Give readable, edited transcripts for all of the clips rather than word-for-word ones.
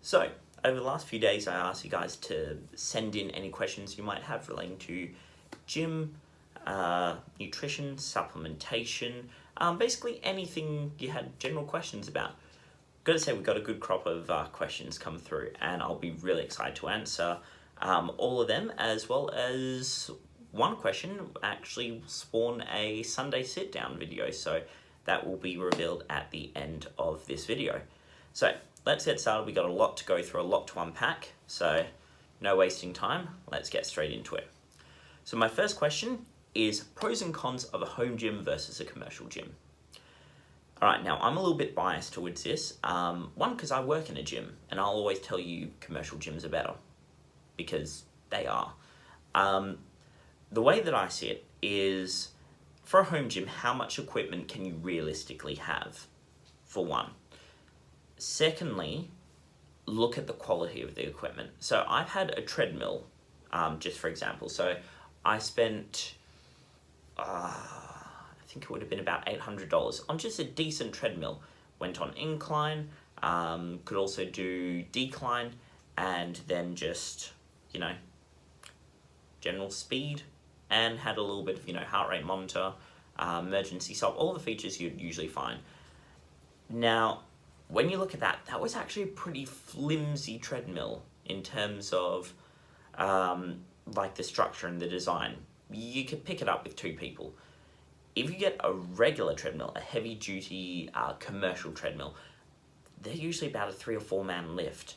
So, over the last few days, I asked you guys to send in any questions you might have relating to gym, nutrition, supplementation, basically anything you had general questions about. Gotta say, we got a good crop of questions come through, and I'll be really excited to answer all of them, as well as one question actually spawn a Sunday sit-down video, so that will be revealed at the end of this video. So let's get started. We got a lot to go through, a lot to unpack, so no wasting time. Let's get straight into it. So my first question is pros and cons of a home gym versus a commercial gym. All right, now I'm a little bit biased towards this. One, because I work in a gym, and I'll always tell you commercial gyms are better, because they are. The way that I see it is, for a home gym, how much equipment can you realistically have, for one? Secondly, look at the quality of the equipment. So I've had a treadmill, just for example. So I spent, I think it would have been about $800 on just a decent treadmill. Went on incline, could also do decline, and then just, general speed, and had a little bit of, heart rate monitor, emergency stop, all the features you'd usually find. Now, when you look at that, that was actually a pretty flimsy treadmill in terms of like the structure and the design. You could pick it up with two people. If you get a regular treadmill, a heavy duty commercial treadmill, they're usually about a 3 or 4 man lift.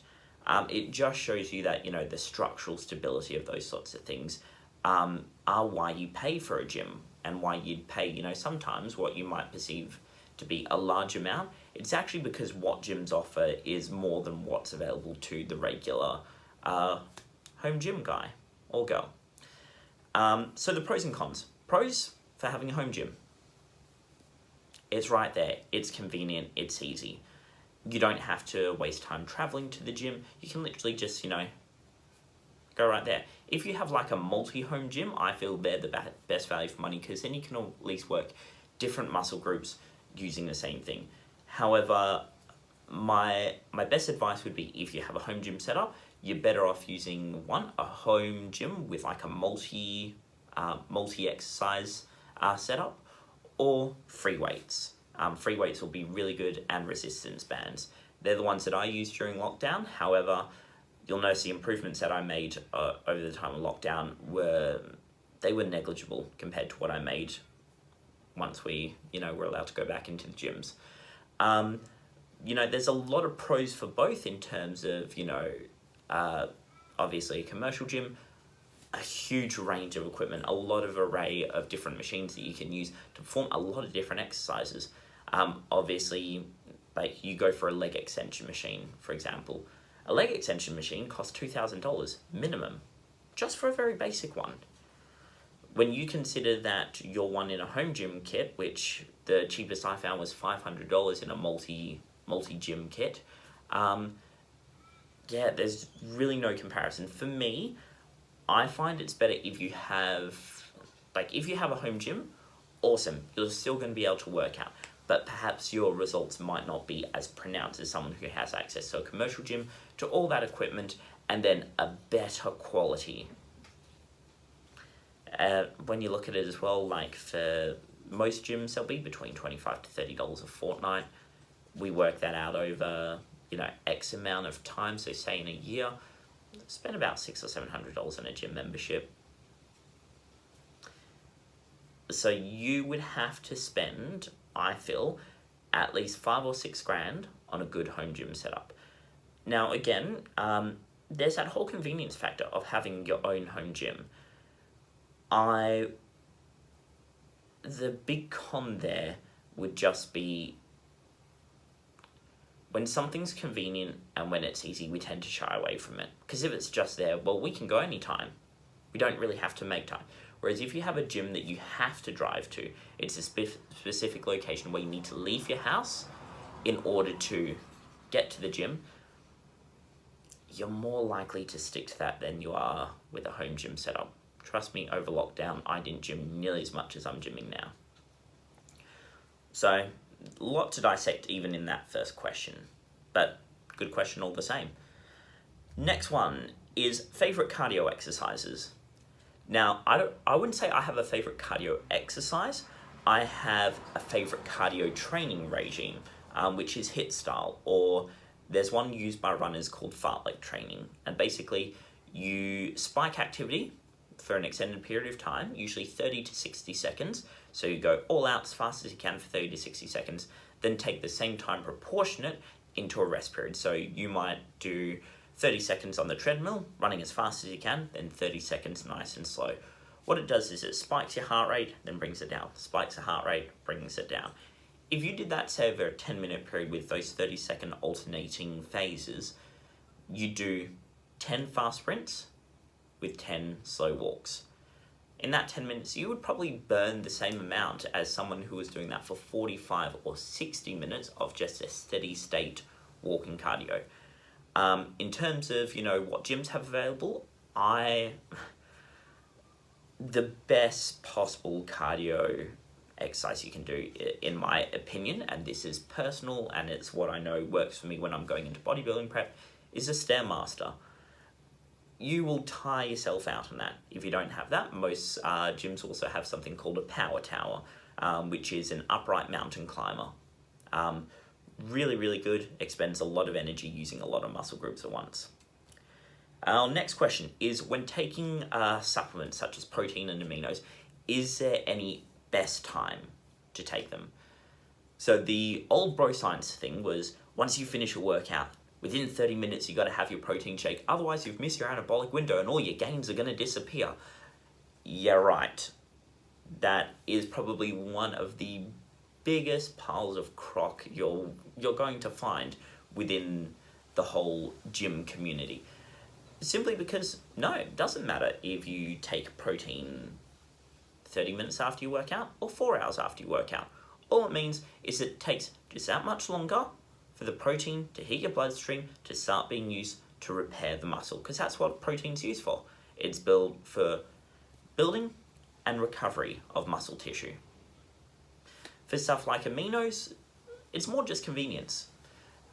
It just shows you that, the structural stability of those sorts of things are why you pay for a gym, and why you'd pay, sometimes what you might perceive to be a large amount. It's actually because what gyms offer is more than what's available to the regular home gym guy or girl. So the pros and cons. Pros for having a home gym. It's right there. It's convenient. It's easy. You don't have to waste time traveling to the gym. You can literally just, go right there. If you have like a multi-home gym, I feel they're the best value for money, because then you can at least work different muscle groups using the same thing. However, my best advice would be, if you have a home gym setup, you're better off using a home gym with like a multi-exercise setup, or free weights. Free weights will be really good, and resistance bands. They're the ones that I used during lockdown. However, you'll notice the improvements that I made over the time of lockdown were negligible compared to what I made once we, were allowed to go back into the gyms. There's a lot of pros for both in terms of, obviously a commercial gym, a huge range of equipment, a lot of array of different machines that you can use to perform a lot of different exercises. Obviously, like you go for a leg extension machine, for example. A leg extension machine costs $2,000 minimum, just for a very basic one. When you consider that your one in a home gym kit, which the cheapest I found was $500 in a multi-gym kit, there's really no comparison. For me, I find it's better if you have a home gym, awesome, you're still going to be able to work out, but perhaps your results might not be as pronounced as someone who has access to a commercial gym, to all that equipment, and then a better quality. When you look at it as well, like for most gyms, they'll be between $25 to $30 a fortnight. We work that out over, X amount of time. So say in a year, spend about $600 or $700 on a gym membership. So you would have to spend, I feel, at least $5 or $6 grand on a good home gym setup. Now, again, there's that whole convenience factor of having your own home gym. The big con there would just be, when something's convenient and when it's easy, we tend to shy away from it. Because if it's just there, well, we can go anytime. We don't really have to make time. Whereas if you have a gym that you have to drive to, it's a specific location where you need to leave your house in order to get to the gym, you're more likely to stick to that than you are with a home gym setup. Trust me, over lockdown, I didn't gym nearly as much as I'm gymming now. So, a lot to dissect even in that first question, but good question all the same. Next one is favourite cardio exercises. Now, I wouldn't say I have a favourite cardio exercise. I have a favourite cardio training regime, which is HIIT style, or there's one used by runners called fartlek training. And basically, you spike activity for an extended period of time, usually 30 to 60 seconds. So you go all out as fast as you can for 30 to 60 seconds, then take the same time proportionate into a rest period. So you might do 30 seconds on the treadmill, running as fast as you can, then 30 seconds nice and slow. What it does is it spikes your heart rate, then brings it down. Spikes the heart rate, brings it down. If you did that, say, over a 10-minute period with those 30-second alternating phases, you do 10 fast sprints with 10 slow walks. In that 10 minutes, you would probably burn the same amount as someone who was doing that for 45 or 60 minutes of just a steady state walking cardio. In terms of, what gyms have available, the best possible cardio exercise you can do, in my opinion, and this is personal and it's what I know works for me when I'm going into bodybuilding prep, is a Stairmaster. You will tire yourself out on that. If you don't have that, most gyms also have something called a power tower, which is an upright mountain climber. Really, really good, expends a lot of energy using a lot of muscle groups at once. Our next question is, when taking supplements such as protein and aminos, is there any best time to take them? So the old bro science thing was, once you finish a workout, within 30 minutes you got to have your protein shake, otherwise you've missed your anabolic window and all your gains are going to disappear. Yeah, right. That is probably one of the biggest piles of crock you're going to find within the whole gym community. Simply because, no, it doesn't matter if you take protein 30 minutes after you work out or 4 hours after you work out. All it means is it takes just that much longer for the protein to hit your bloodstream to start being used to repair the muscle, because that's what protein's used for. It's built for building and recovery of muscle tissue. For stuff like aminos, it's more just convenience.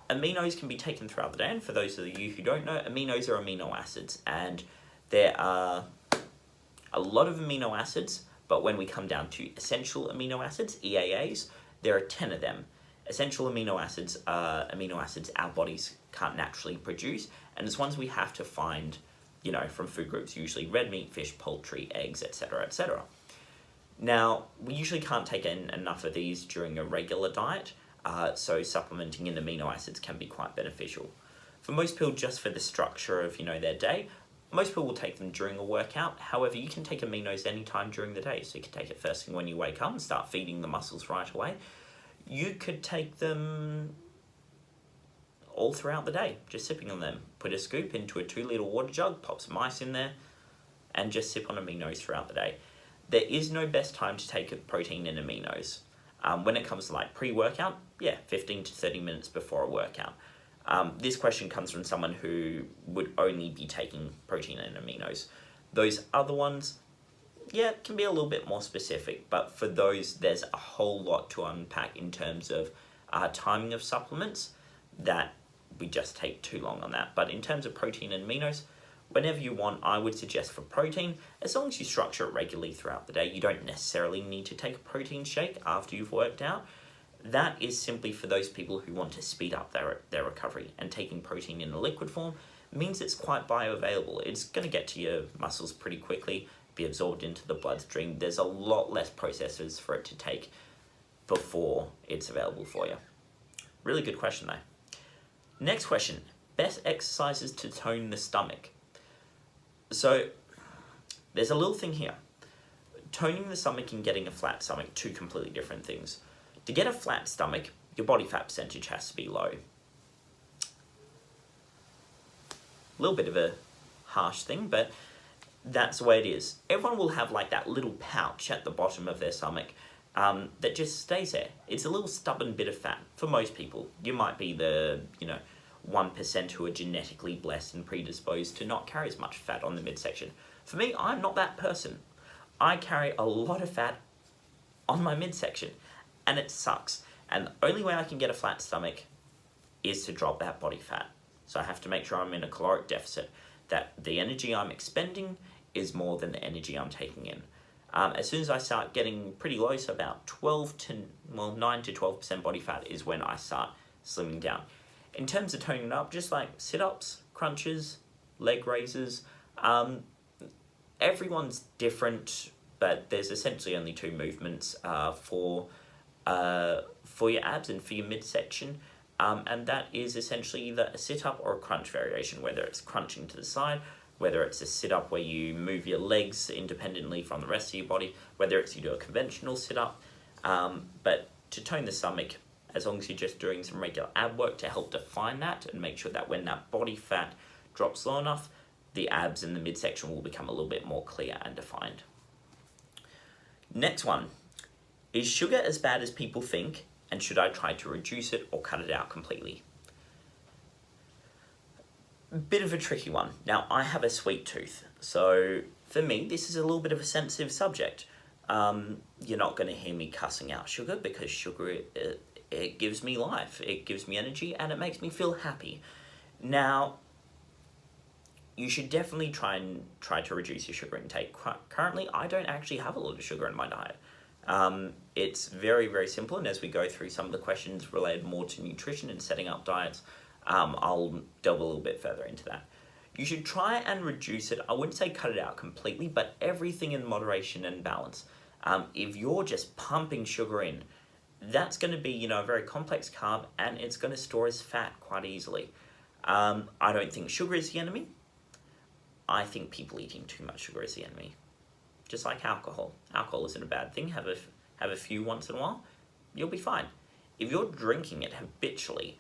Aminos can be taken throughout the day, and for those of you who don't know, aminos are amino acids, and there are a lot of amino acids, but when we come down to essential amino acids, EAAs, there are 10 of them. Essential amino acids are amino acids our bodies can't naturally produce, and it's ones we have to find, from food groups, usually red meat, fish, poultry, eggs, etc., etc. Now, we usually can't take in enough of these during a regular diet, so supplementing in amino acids can be quite beneficial. For most people, just for the structure of, their day, most people will take them during a workout. However, you can take aminos anytime during the day. So you can take it first thing when you wake up and start feeding the muscles right away. You could take them all throughout the day, just sipping on them. Put a scoop into a 2-litre water jug, pop some ice in there, and just sip on aminos throughout the day. There is no best time to take protein and aminos. When it comes to pre-workout, 15 to 30 minutes before a workout. This question comes from someone who would only be taking protein and aminos. Those other ones, it can be a little bit more specific, but for those, there's a whole lot to unpack in terms of timing of supplements that we just take too long on that. But in terms of protein and aminos, whenever you want, I would suggest for protein, as long as you structure it regularly throughout the day, you don't necessarily need to take a protein shake after you've worked out. That is simply for those people who want to speed up their recovery, and taking protein in a liquid form means it's quite bioavailable. It's going to get to your muscles pretty quickly, be absorbed into the bloodstream. There's a lot less processes for it to take before it's available for you. Really good question though. Next question, best exercises to tone the stomach. So there's a little thing here. Toning the stomach and getting a flat stomach, two completely different things. To get a flat stomach, your body fat percentage has to be low. A little bit of a harsh thing, but that's the way it is. Everyone will have that little pouch at the bottom of their stomach that just stays there. It's a little stubborn bit of fat for most people. You might be the, 1% who are genetically blessed and predisposed to not carry as much fat on the midsection. For me, I'm not that person. I carry a lot of fat on my midsection, and it sucks. And the only way I can get a flat stomach is to drop that body fat. So I have to make sure I'm in a caloric deficit, that the energy I'm expending is more than the energy I'm taking in. As soon as I start getting pretty low, so about 9 to 12% body fat is when I start slimming down. In terms of toning it up, just like sit-ups, crunches, leg raises, everyone's different, but there's essentially only two movements for your abs and for your midsection. And that is essentially either a sit-up or a crunch variation, whether it's crunching to the side, whether it's a sit-up where you move your legs independently from the rest of your body, whether it's you do a conventional sit-up. But to tone the stomach, as long as you're just doing some regular ab work to help define that and make sure that when that body fat drops low enough, the abs and the midsection will become a little bit more clear and defined. Next one, is sugar as bad as people think, and should I try to reduce it or cut it out completely? Bit of a tricky one. Now, I have a sweet tooth, so for me, this is a little bit of a sensitive subject. You're not going to hear me cussing out sugar, because sugar, it gives me life, it gives me energy, and it makes me feel happy. Now, you should definitely try to reduce your sugar intake. Currently, I don't actually have a lot of sugar in my diet. It's very, very simple, and as we go through some of the questions related more to nutrition and setting up diets, I'll delve a little bit further into that. You should try and reduce it. I wouldn't say cut it out completely, but everything in moderation and balance. If you're just pumping sugar in, that's going to be, a very complex carb, and it's going to store as fat quite easily. I don't think sugar is the enemy. I think people eating too much sugar is the enemy. Just like alcohol. Alcohol isn't a bad thing. Have a few once in a while. You'll be fine. If you're drinking it habitually,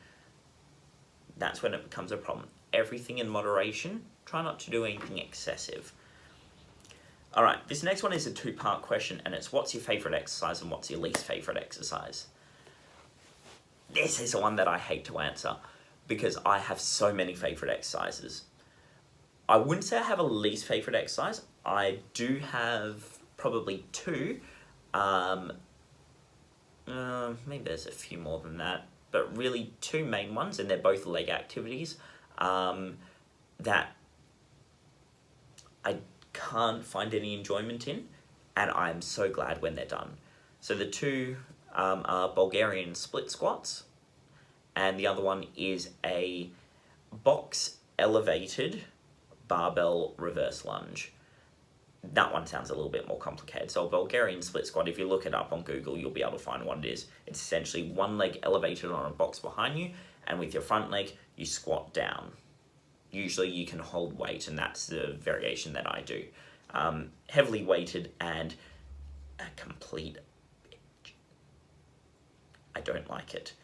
that's when it becomes a problem. Everything in moderation. Try not to do anything excessive. All right, this next one is a two-part question, and it's what's your favorite exercise and what's your least favorite exercise? This is the one that I hate to answer because I have so many favorite exercises. I wouldn't say I have a least favorite exercise. I do have probably two. Maybe there's a few more than that, but really two main ones, and they're both leg activities that I can't find any enjoyment in, and I'm so glad when they're done. So the two are Bulgarian split squats, and the other one is a box elevated barbell reverse lunge. That one sounds a little bit more complicated. So a Bulgarian split squat, if you look it up on Google, you'll be able to find what it is. It's essentially one leg elevated on a box behind you, and with your front leg, you squat down. Usually you can hold weight, and that's the variation that I do. Heavily weighted and a complete bitch. I don't like it.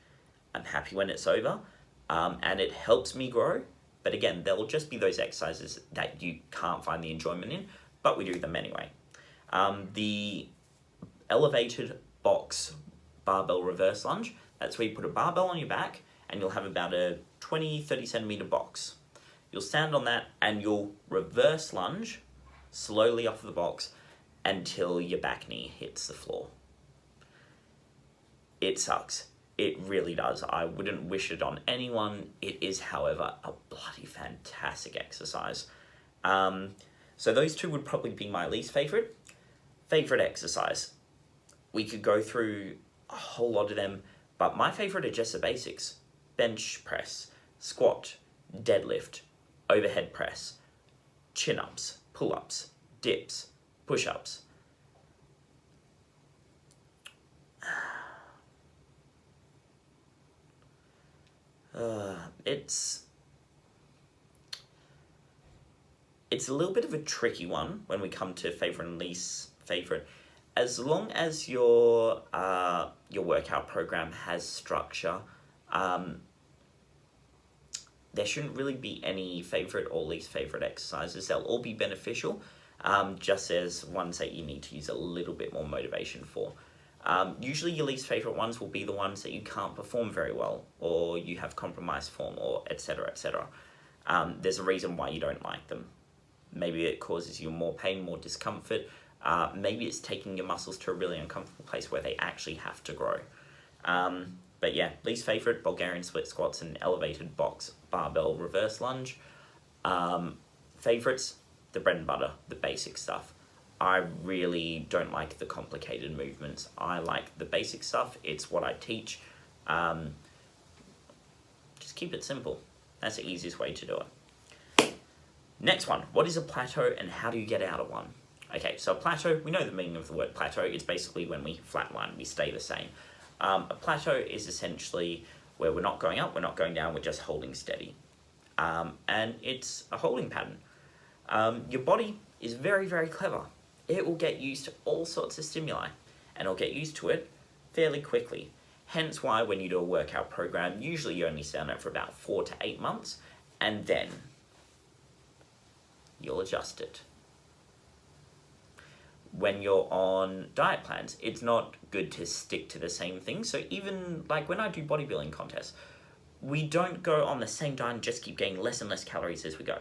I'm happy when it's over, and it helps me grow. But again, there'll just be those exercises that you can't find the enjoyment in, but we do them anyway. The elevated box barbell reverse lunge, that's where you put a barbell on your back, and you'll have about a 20-30 centimeter box. You'll stand on that, and you'll reverse lunge slowly off the box until your back knee hits the floor. It sucks. It really does. I wouldn't wish it on anyone. It is, however, a bloody fantastic exercise. So those two would probably be my least favorite. Favorite exercise. We could go through a whole lot of them, but my favorite are just the basics. Bench press, squat, deadlift, overhead press, chin-ups, pull-ups, dips, push-ups. It's a little bit of a tricky one when we come to favorite and least favorite. As long as your workout program has structure, there shouldn't really be any favorite or least favorite exercises. They'll all be beneficial, just as ones that you need to use a little bit more motivation for. Usually your least favorite ones will be the ones that you can't perform very well, or you have compromised form, or etc., etc. There's a reason why you don't like them. Maybe it causes you more pain, more discomfort. Maybe it's taking your muscles to a really uncomfortable place where they actually have to grow. But But yeah, least favourite, Bulgarian split squats and elevated box barbell reverse lunge. Favourites, the bread and butter, the basic stuff. I really don't like the complicated movements. I like the basic stuff. It's what I teach. Just keep it simple. That's the easiest way to do it. Next one, what is a plateau and how do you get out of one? Okay, so a plateau, we know the meaning of the word plateau. It's basically when we flatline, we stay the same. A plateau is essentially where we're not going up, we're not going down, we're just holding steady. And it's a holding pattern. Your body is very, very clever. It will get used to all sorts of stimuli, and it'll get used to it fairly quickly. Hence why when you do a workout program, usually you only stay on it for about 4 to 8 months, and then you'll adjust it. When you're on diet plans, it's not good to stick to the same thing. So even like when I do bodybuilding contests, we don't go on the same diet and just keep getting less and less calories as we go.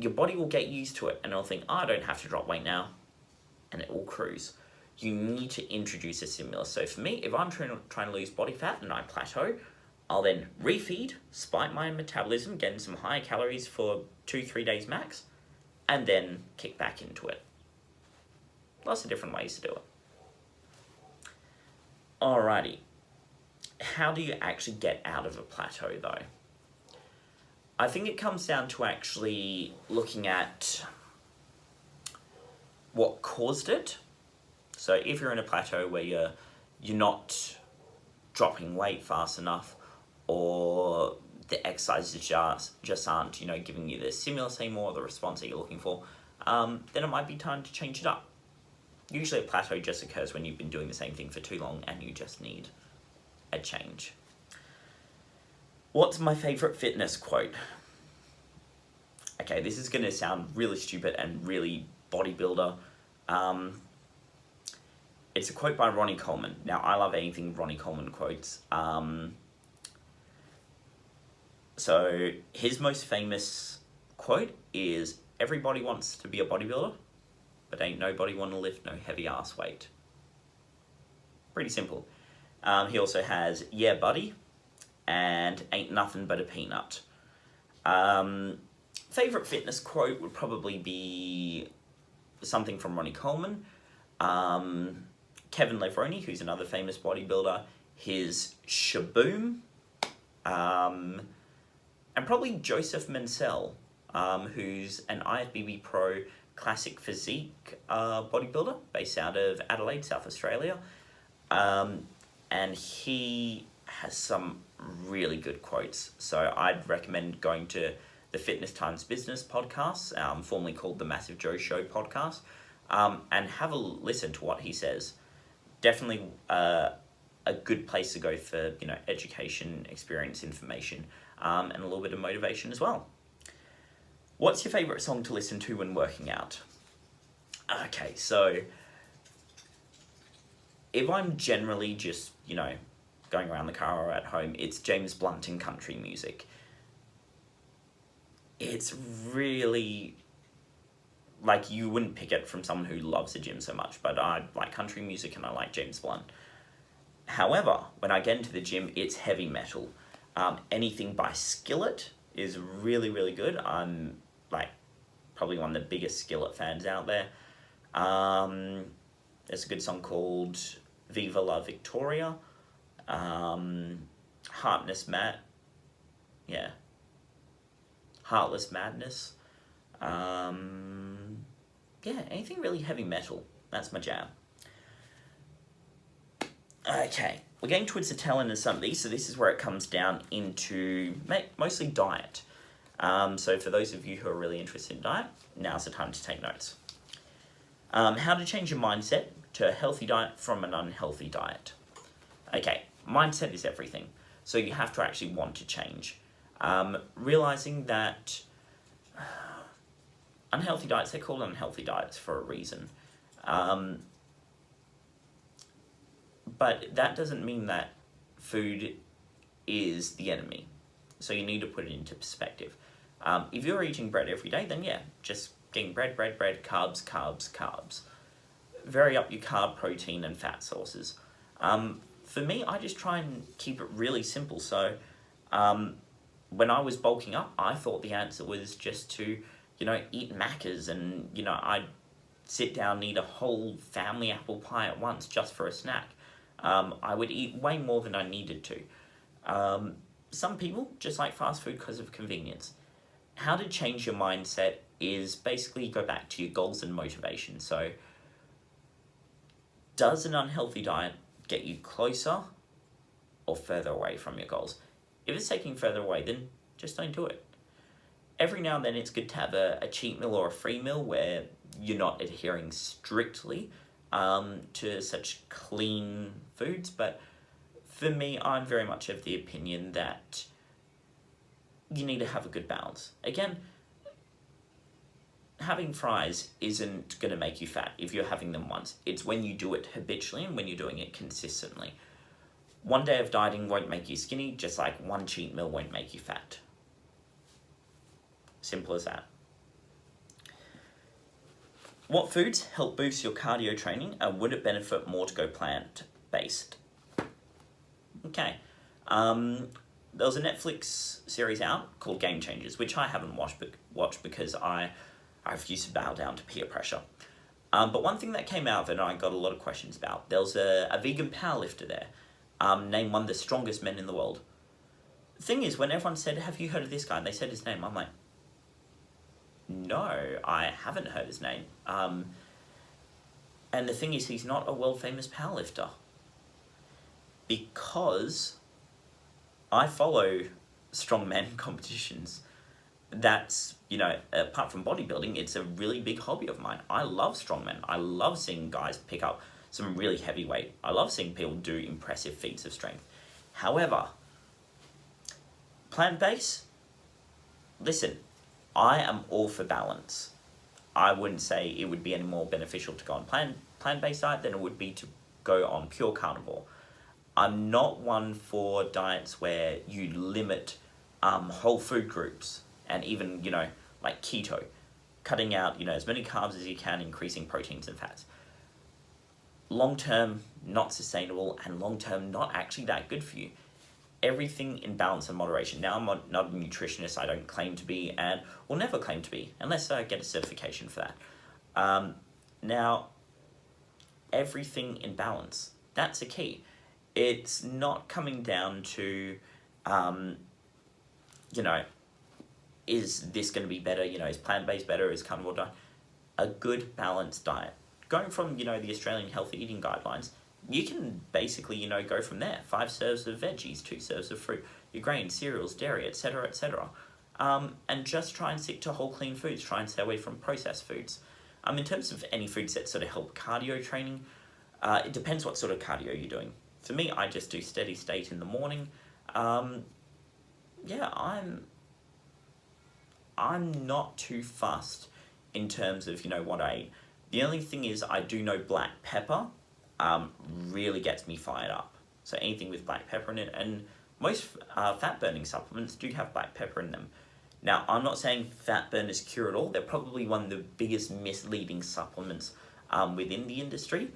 Your body will get used to it and it'll think, oh, I don't have to drop weight now, and it will cruise. You need to introduce a stimulus. So for me, if I'm trying to lose body fat and I plateau, I'll then refeed, spike my metabolism, getting some higher calories for 2-3 days max, and then kick back into it. Lots of different ways to do it. Alrighty. How do you actually get out of a plateau though? I think it comes down to actually looking at what caused it. So if you're in a plateau where you're not dropping weight fast enough, or the exercises just aren't, giving you the stimulus anymore, the response that you're looking for, then it might be time to change it up. Usually a plateau just occurs when you've been doing the same thing for too long and you just need a change. What's my favourite fitness quote? Okay, this is going to sound really stupid and really bodybuilder. It's a quote by Ronnie Coleman. Now, I love anything Ronnie Coleman quotes. So his most famous quote is, "Everybody wants to be a bodybuilder, but ain't nobody want to lift no heavy ass weight." Pretty simple. He also has, "Yeah, buddy," and "ain't nothing but a peanut." Favorite fitness quote would probably be something from Ronnie Coleman. Kevin Levroni, who's another famous bodybuilder, his shaboom. And probably Joseph Mansell, who's an IFBB Pro classic physique bodybuilder based out of Adelaide, South Australia. And he has some really good quotes. So I'd recommend going to the Fitness Times Business podcast, formerly called the Massive Joe Show podcast, and have a listen to what he says. Definitely a good place to go for, education, experience, information, and a little bit of motivation as well. What's your favourite song to listen to when working out? Okay, so if I'm generally just, going around the car or at home, it's James Blunt and country music. It's really, you wouldn't pick it from someone who loves the gym so much, but I like country music and I like James Blunt. However, when I get into the gym, it's heavy metal. Anything by Skillet is really, really good. I'm, probably one of the biggest Skillet fans out there. There's a good song called Viva La Victoria. Heartless Madness. Anything really heavy metal. That's my jam. Okay, we're getting towards the tail end of some of these, so this is where it comes down into mostly diet. So for those of you who are really interested in diet, now's the time to take notes. How to change your mindset to a healthy diet from an unhealthy diet. Okay, mindset is everything. So you have to actually want to change. Realizing that unhealthy diets, they're called unhealthy diets for a reason. But that doesn't mean that food is the enemy. So you need to put it into perspective. If you're eating bread every day, then just getting bread, carbs. Vary up your carb, protein, and fat sources. for me, I just try and keep it really simple. So when I was bulking up, I thought the answer was just to, eat Maccas, and, I'd sit down and eat a whole family apple pie at once just for a snack. I would eat way more than I needed to. Some people just like fast food because of convenience. How to change your mindset is basically go back to your goals and motivation. So, does an unhealthy diet get you closer or further away from your goals? If it's taking further away, then just don't do it. Every now and then it's good to have a cheat meal or a free meal where you're not adhering strictly to such clean foods, but for me, I'm very much of the opinion that you need to have a good balance. Again, having fries isn't going to make you fat if you're having them once. It's when you do it habitually and when you're doing it consistently. One day of dieting won't make you skinny, just like one cheat meal won't make you fat. Simple as that. What foods help boost your cardio training, and would it benefit more to go plant-based? Okay. There was a Netflix series out called Game Changers, which I haven't watched because I refuse to bow down to peer pressure. But one thing that came out of it, and I got a lot of questions about, there was a vegan powerlifter there, named one of the strongest men in the world. The thing is, when everyone said, "Have you heard of this guy?" and they said his name, I'm like, no, I haven't heard his name. And the thing is, he's not a world-famous powerlifter. Because I follow strongman competitions. That's, apart from bodybuilding, it's a really big hobby of mine. I love strongmen. I love seeing guys pick up some really heavy weight. I love seeing people do impressive feats of strength. However, plant-based, listen, I am all for balance. I wouldn't say it would be any more beneficial to go on plant-based diet than it would be to go on pure carnivore. I'm not one for diets where you limit whole food groups and even, like keto, cutting out, as many carbs as you can, increasing proteins and fats. Long-term, not sustainable, and long-term, not actually that good for you. Everything in balance and moderation. Now, I'm not a nutritionist. I don't claim to be, and will never claim to be, unless I get a certification for that. Now, everything in balance. That's a key. It's not coming down to, is this going to be better? Is plant-based better? Is carnivore diet? A good balanced diet. Going from, the Australian Healthy Eating Guidelines, you can basically, go from there. 5 serves of veggies, 2 serves of fruit, your grains, cereals, dairy, etc., etc. And just try and stick to whole clean foods. Try and stay away from processed foods. In terms of any foods that sort of help cardio training, it depends what sort of cardio you're doing. For me, I just do steady state in the morning. I'm not too fussed in terms of, what I eat. The only thing is I do know black pepper really gets me fired up. So anything with black pepper in it, and most fat-burning supplements do have black pepper in them. Now, I'm not saying fat burners cure it all. They're probably one of the biggest misleading supplements within the industry.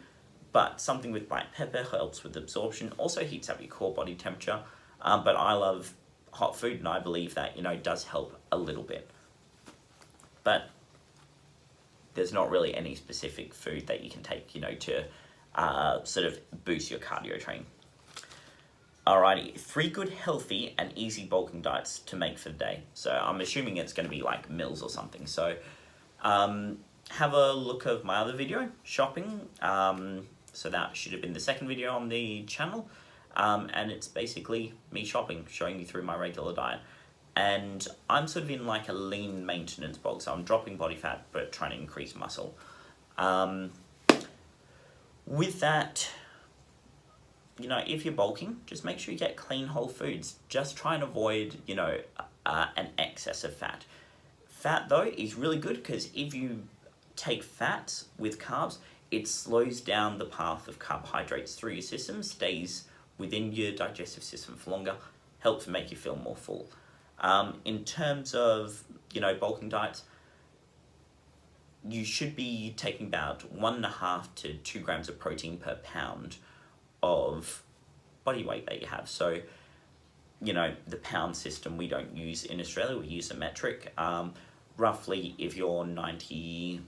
But something with black pepper helps with absorption, also heats up your core body temperature. But I love hot food, and I believe that, does help a little bit. But there's not really any specific food that you can take, to sort of boost your cardio training. Alrighty, 3 good, healthy, and easy bulking diets to make for the day. So I'm assuming it's going to be like meals or something. So have a look of my other video, shopping. So that should have been the second video on the channel. And it's basically me shopping, showing you through my regular diet. And I'm sort of in like a lean maintenance bulk, so I'm dropping body fat but trying to increase muscle. With that, if you're bulking, just make sure you get clean whole foods. Just try and avoid, an excess of fat. Fat, though, is really good because if you take fats with carbs, it slows down the path of carbohydrates through your system, stays within your digestive system for longer, helps make you feel more full. In terms of, bulking diets, you should be taking about 1.5 to 2 grams of protein per pound of body weight that you have. So, you know, the pound system we don't use in Australia, we use a metric. Roughly, if you're 90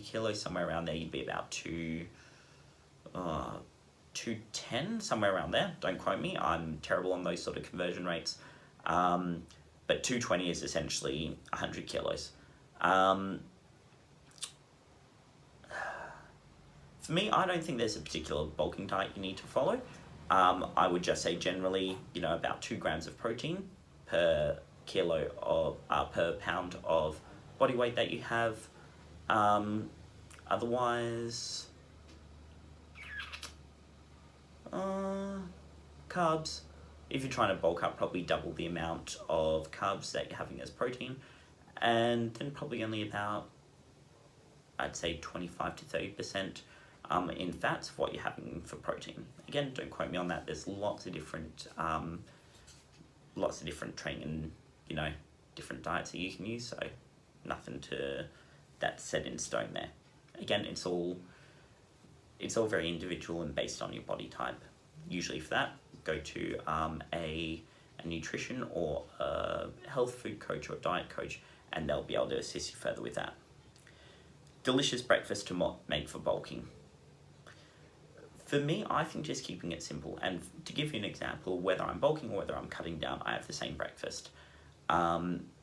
kilos, somewhere around there, you'd be about 210, somewhere around there. Don't quote me, I'm terrible on those sort of conversion rates. But 220 is essentially 100 kilos. For me, I don't think there's a particular bulking diet you need to follow. I would just say generally, you know, about 2 grams of protein per kilo of per pound of body weight that you have. Otherwise, carbs. If you're trying to bulk up, probably double the amount of carbs that you're having as protein, and then probably only about, I'd say 25 to 30% in fats of what you're having for protein. Again, don't quote me on that. There's lots of different training and, you know, different diets that you can use. So nothing that's set in stone there. Again, it's all very individual and based on your body type. Usually for that, go to a nutrition or a health food coach or diet coach, and they'll be able to assist you further with that. Delicious breakfast to make for bulking. For me, I think just keeping it simple. And to give you an example, whether I'm bulking or whether I'm cutting down, I have the same breakfast.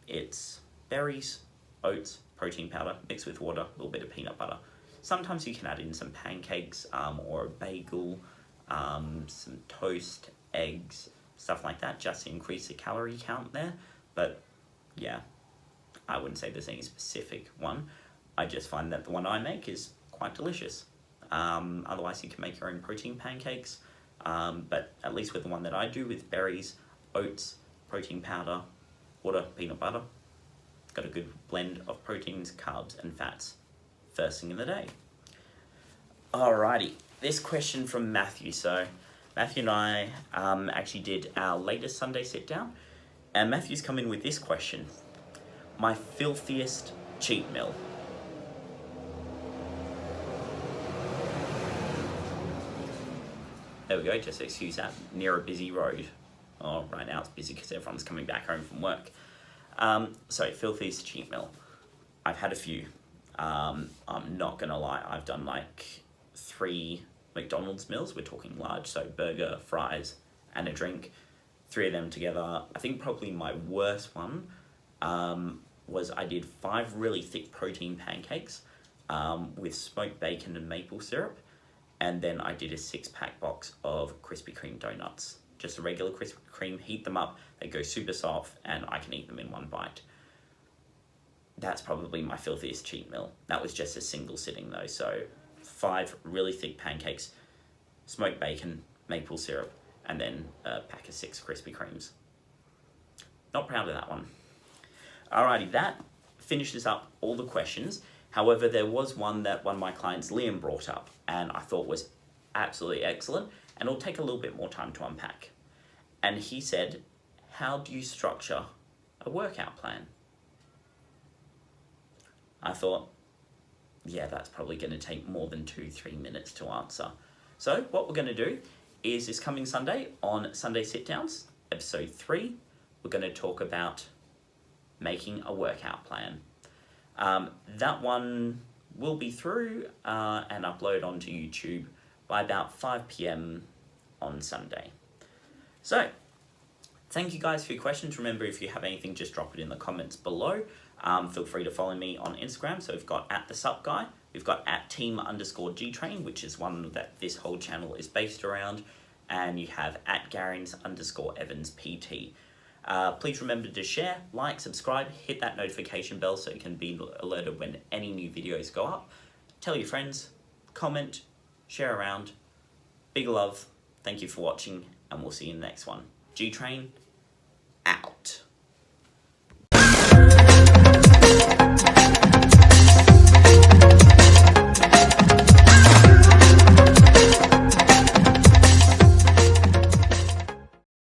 It's berries, oats, protein powder, mixed with water, a little bit of peanut butter. Sometimes you can add in some pancakes or a bagel, some toast, eggs, stuff like that, just to increase the calorie count there. But yeah, I wouldn't say there's any specific one. I just find that the one I make is quite delicious. Otherwise you can make your own protein pancakes, but at least with the one that I do with berries, oats, protein powder, water, peanut butter, got a good blend of proteins, carbs and fats first thing in the day. Alrighty, this question from Matthew. So Matthew and I actually did our latest Sunday sit down, and Matthew's come in with this question: my filthiest cheat meal. There we go, just excuse that, near a busy road. Oh, right now it's busy because everyone's coming back home from work. So, filthiest cheat meal. I've had a few. I'm not gonna lie, I've done like 3 McDonald's meals. We're talking large, so burger, fries, and a drink. 3 of them together. I think probably my worst one was I did 5 really thick protein pancakes with smoked bacon and maple syrup. And then I did a 6-pack box of Krispy Kreme donuts. Just a regular Krispy Kreme, heat them up, they go super soft, and I can eat them in one bite. That's probably my filthiest cheat meal. That was just a single sitting though. So 5 really thick pancakes, smoked bacon, maple syrup, and then a pack of 6 Krispy Kremes. Not proud of that one. Alrighty, that finishes up all the questions. However, there was one that one of my clients, Liam, brought up, and I thought was absolutely excellent, and it'll take a little bit more time to unpack. And he said, how do you structure a workout plan? I thought, yeah, that's probably going to take more than 2-3 minutes to answer. So what we're going to do is this coming Sunday on Sunday Sit Downs, episode 3, we're going to talk about making a workout plan. That one will be through and upload onto YouTube by about 5 p.m. on Sunday. So, thank you guys for your questions. Remember, if you have anything, just drop it in the comments below. Feel free to follow me on Instagram. So we've got @theSupGuy, we've got @Team_GTrain, which is one that this whole channel is based around, and you have @Garins_EvansPT. Please remember to share, like, subscribe, hit that notification bell so you can be alerted when any new videos go up. Tell your friends, comment, share around. Big love, thank you for watching, and we'll see you in the next one. GTrain